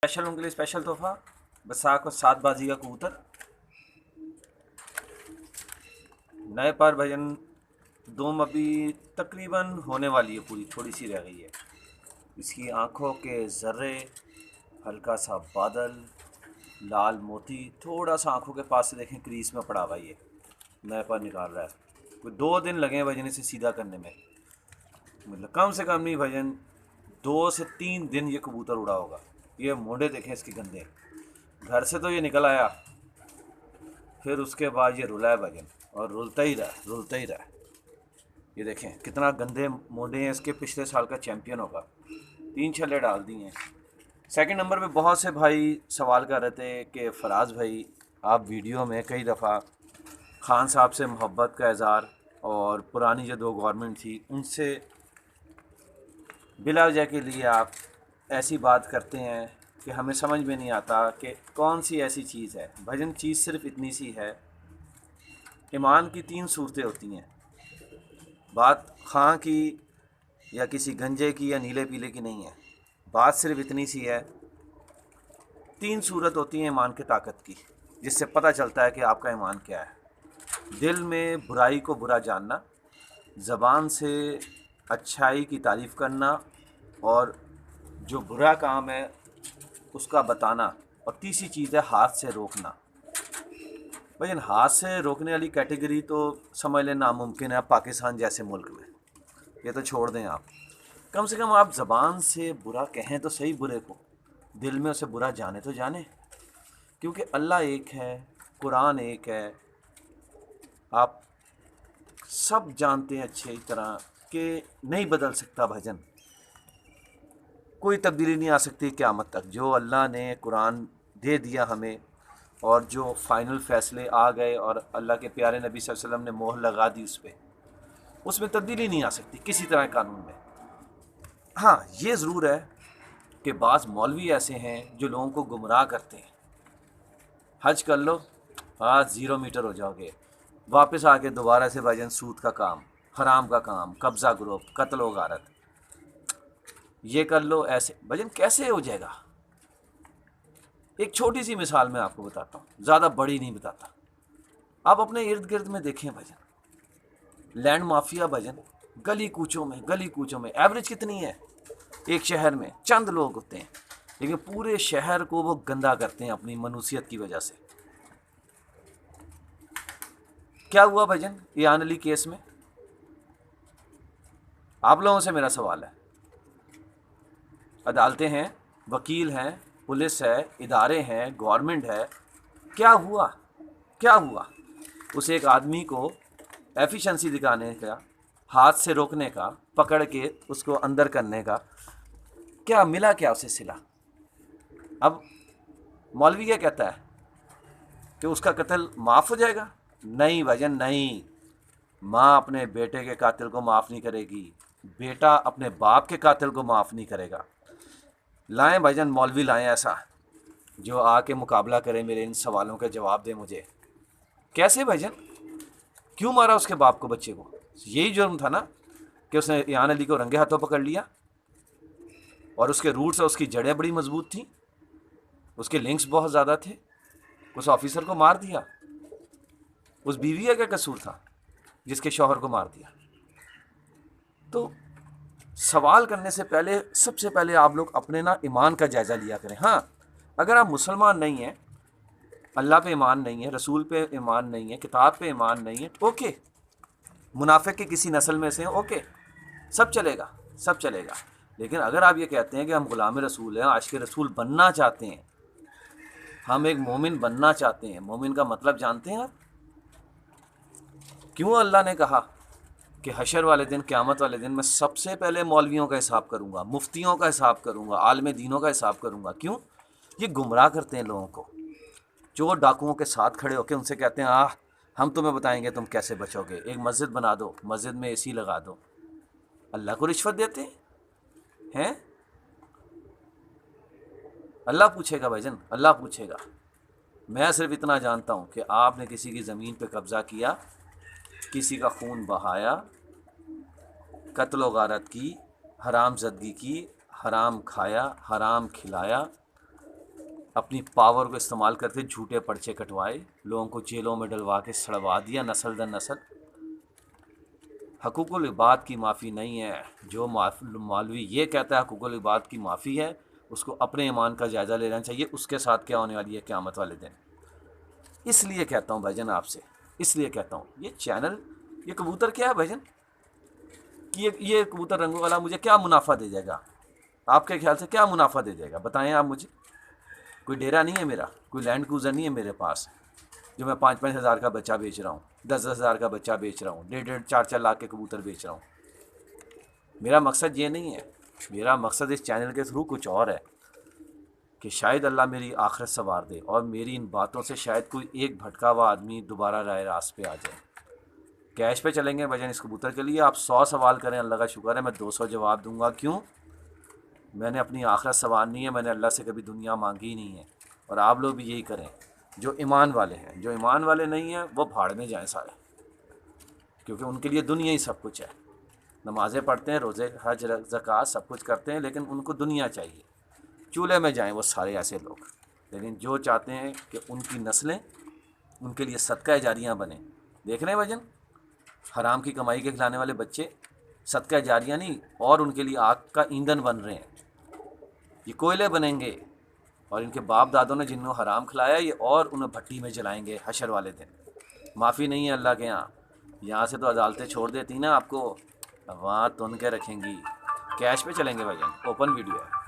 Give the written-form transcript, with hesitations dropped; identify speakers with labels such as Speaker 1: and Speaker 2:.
Speaker 1: Special उनके लिए special तोहफा बसाक और 7 बाजी का कबूतर नए पर भजन दुम अभी तकरीबन होने वाली है, पूरी थोड़ी सी रह गई है। इसकी आंखों के जर्रे, हल्का सा बादल, लाल मोती, थोड़ा सा आंखों के पास से देखें क्रीज में पड़ा हुआ ये नए पर निकाल रहा है। कोई 2 दिन लगे हैं भजन इसे सीधा करने में, मतलब कम से कम नहीं भजन 2 से 3 दिन ये कबूतर उड़ा होगा। ये मोड़े देखें इसके गंदे, घर से तो ये निकल आया, फिर उसके बाद ये रुला है भजन, और रुलता ही रहा रुलता ही रहा। ये देखें कितना गंदे मोड़े हैं इसके, पिछले साल का चैंपियन होगा। 3 छल्ले डाल दिए हैं। सेकंड नंबर पे बहुत से भाई सवाल कर रहे थे कि फराज भाई आप वीडियो में कई दफ़ा खान साहब से मोहब्बत का इज़हार और पुरानी जो 2 गवर्नमेंट थी उनसे बिला वजह के लिए आप ऐसी बात करते हैं कि हमें समझ में नहीं आता कि कौन सी ऐसी चीज़ है। भजन चीज़ सिर्फ इतनी सी है, ईमान की 3 सूरतें होती हैं। बात खां की या किसी गंजे की या नीले पीले की नहीं है, बात सिर्फ इतनी सी है। 3 सूरत होती हैं ईमान की ताकत की, जिससे पता चलता है कि आपका ईमान क्या है। दिल में बुराई को बुरा जानना, ज़बान से अच्छाई की तारीफ़ करना, और जो बुरा काम है उसका बताना, और तीसरी चीज़ है हाथ से रोकना। लेकिन हाथ से रोकने वाली कैटेगरी तो समझ लें नामुमकिन है पाकिस्तान जैसे मुल्क में, ये तो छोड़ दें आप। कम से कम आप ज़बान से बुरा कहें तो सही बुरे को, दिल में उसे बुरा जाने तो जाने, क्योंकि अल्लाह एक है, कुरान एक है। आप सब जानते हैं अच्छी तरह कि नहीं बदल सकता भजन, कोई तब्दीली नहीं आ सकती क़यामत तक। जो अल्लाह ने कुरान दे दिया हमें, और जो फ़ाइनल फ़ैसले आ गए और अल्लाह के प्यारे नबी सल्लल्लाहु अलैहि वसल्लम ने मोहर लगा दी उस पर, उसमें तब्दीली नहीं आ सकती किसी तरह कानून में। हाँ, ये ज़रूर है कि बाज़ मौलवी ऐसे हैं जो लोगों को गुमराह करते हैं। हज कर लो, आज 0 मीटर हो जाओगे, वापस आके दोबारा से भजन सूद का काम, हराम का काम, कब्ज़ा ग्रुप, कत्ल व गारत, ये कर लो, ऐसे भजन कैसे हो जाएगा। एक छोटी सी मिसाल मैं आपको बताता हूँ, ज़्यादा बड़ी नहीं बताता। आप अपने इर्द गिर्द में देखें भजन, लैंड माफिया भजन गली कूचों में एवरेज कितनी है। एक शहर में चंद लोग होते हैं, लेकिन पूरे शहर को वो गंदा करते हैं अपनी मनुसियत की वजह से। क्या हुआ भजन ईयान अली केस में? आप लोगों से मेरा सवाल है, अदालतें हैं, वकील हैं, पुलिस है, इदारे हैं, गवर्नमेंट है, क्या हुआ? क्या हुआ? उस एक आदमी को एफिशिएंसी दिखाने का, हाथ से रोकने का, पकड़ के उसको अंदर करने का, क्या मिला? क्या उसे सिला? अब मौलवी क्या कहता है कि उसका कत्ल माफ़ हो जाएगा? नहीं भजन नहीं, माँ अपने बेटे के कातिल को माफ़ नहीं करेगी, बेटा अपने बाप के कातिल को माफ़ नहीं करेगा। लाएं भजन मौलवी, लाएं ऐसा जो आके मुकाबला करे, मेरे इन सवालों के जवाब दे मुझे। कैसे भजन? क्यों मारा उसके बाप को, बच्चे को? यही जुर्म था ना कि उसने ईयान अली को रंगे हाथों पकड़ लिया, और उसके रूट्स और उसकी जड़ें बड़ी मजबूत थी, उसके लिंक्स बहुत ज़्यादा थे, उस ऑफिसर को मार दिया। उस बीवी का क्या कसूर था जिसके शौहर को मार दिया? तो सवाल करने से पहले सबसे पहले आप लोग अपने ना ईमान का जायज़ा लिया करें। हाँ, अगर आप मुसलमान नहीं हैं, अल्लाह पे ईमान नहीं है, रसूल पे ईमान नहीं है, किताब पे ईमान नहीं है, ओके, मुनाफिक की किसी नस्ल में से हैं, ओके, सब चलेगा, सब चलेगा। लेकिन अगर आप ये कहते हैं कि हम ग़ुलाम रसूल हैं, आशिक़ रसूल बनना चाहते हैं, हम एक मोमिन बनना चाहते हैं, मोमिन का मतलब जानते हैं आप? क्यों अल्लाह ने कहा कि हशर वाले दिन, क़यामत वाले दिन मैं सबसे पहले मौलवियों का हिसाब करूँगा, मुफ्तियों का हिसाब करूँगा, आलिम दीनों का हिसाब करूँगा? क्यों? ये गुमराह करते हैं लोगों को। चोर डाकुओं के साथ खड़े होकर उनसे कहते हैं हम तुम्हें बताएंगे तुम कैसे बचोगे, एक मस्जिद बना दो, मस्जिद में एसी लगा दो। अल्लाह को रिश्वत देते हैं? अल्लाह पूछेगा भाईजान, अल्लाह पूछेगा। मैं सिर्फ इतना जानता हूँ कि आपने किसी की ज़मीन पे कब्ज़ा किया, किसी का खून बहाया, कत्ल व गारत की, हराम ज़दगी की, हराम खाया, हराम खिलाया, اپنی پاور کو استعمال کرتے جھوٹے پرچے کٹوائے، لوگوں کو جیلوں میں ڈلوا کے سڑوا دیا نسل در نسل۔ حقوق العباد کی معافی نہیں ہے۔ جو مولوی یہ کہتا ہے حقوق العباد کی معافی ہے، اس کو اپنے ایمان کا جائزہ لینا چاہیے، اس کے ساتھ کیا ہونے والی ہے قیامت والے دن۔ اس لیے کہتا ہوں بھائی جان آپ سے، اس لیے کہتا ہوں یہ چینل، یہ کبوتر کیا ہے بھائی جان، کہ یہ کبوتر رنگوں والا مجھے کیا منافع دے جائے گا؟ آپ کے خیال سے کیا منافع دے جائے گا بتائیں آپ مجھے؟ کوئی ڈیرا نہیں ہے میرا، کوئی لینڈ کروزر نہیں ہے میرے پاس جو میں 5-5 ہزار کا بچہ بیچ رہا ہوں، 10-10 ہزار کا بچہ بیچ رہا ہوں، 1.5-4 لاکھ کے کبوتر بیچ رہا ہوں۔ میرا مقصد یہ نہیں ہے، میرا مقصد اس چینل کے تھرو کچھ اور ہے کہ شاید اللہ میری آخرت سنوار دے، اور میری ان باتوں سے شاید کوئی ایک بھٹکا ہوا آدمی دوبارہ رائے راست پہ آ جائے۔ کیش پہ چلیں گے بھجن اس کبوتر کے لیے، آپ 100 سوال کریں اللہ کا شکر ہے میں 200 جواب دوں گا۔ کیوں؟ میں نے اپنی آخرت سنوارنی ہے، میں نے اللہ سے کبھی دنیا مانگی ہی نہیں ہے، اور آپ لوگ بھی یہی کریں جو ایمان والے ہیں۔ جو ایمان والے نہیں ہیں وہ بھاڑ میں جائیں سارے، کیونکہ ان کے لیے دنیا ہی سب کچھ ہے۔ نمازیں پڑھتے ہیں، روزے حج زکوٰۃ سب کچھ کرتے ہیں، لیکن ان کو دنیا چاہیے۔ چولہے میں جائیں وہ سارے ایسے لوگ، لیکن جو چاہتے ہیں کہ ان کی نسلیں ان کے لیے صدقہ جاریاں بنیں۔ دیکھ رہے ہیں بھجن، حرام کی کمائی کے کھلانے والے بچے صدقہ جاریہ نہیں، اور ان کے لیے آگ کا ایندھن بن رہے ہیں، یہ کوئلے بنیں گے، اور ان کے باپ دادوں نے جنہوں حرام کھلایا یہ اور انہیں بھٹی میں جلائیں گے حشر والے دن۔ معافی نہیں ہے اللہ کے یہاں، یہاں سے تو عدالتیں چھوڑ دیتی نا آپ کو، وہاں تن کے رکھیں گی۔ کیش پہ چلیں گے بھائی جان، اوپن ویڈیو ہے۔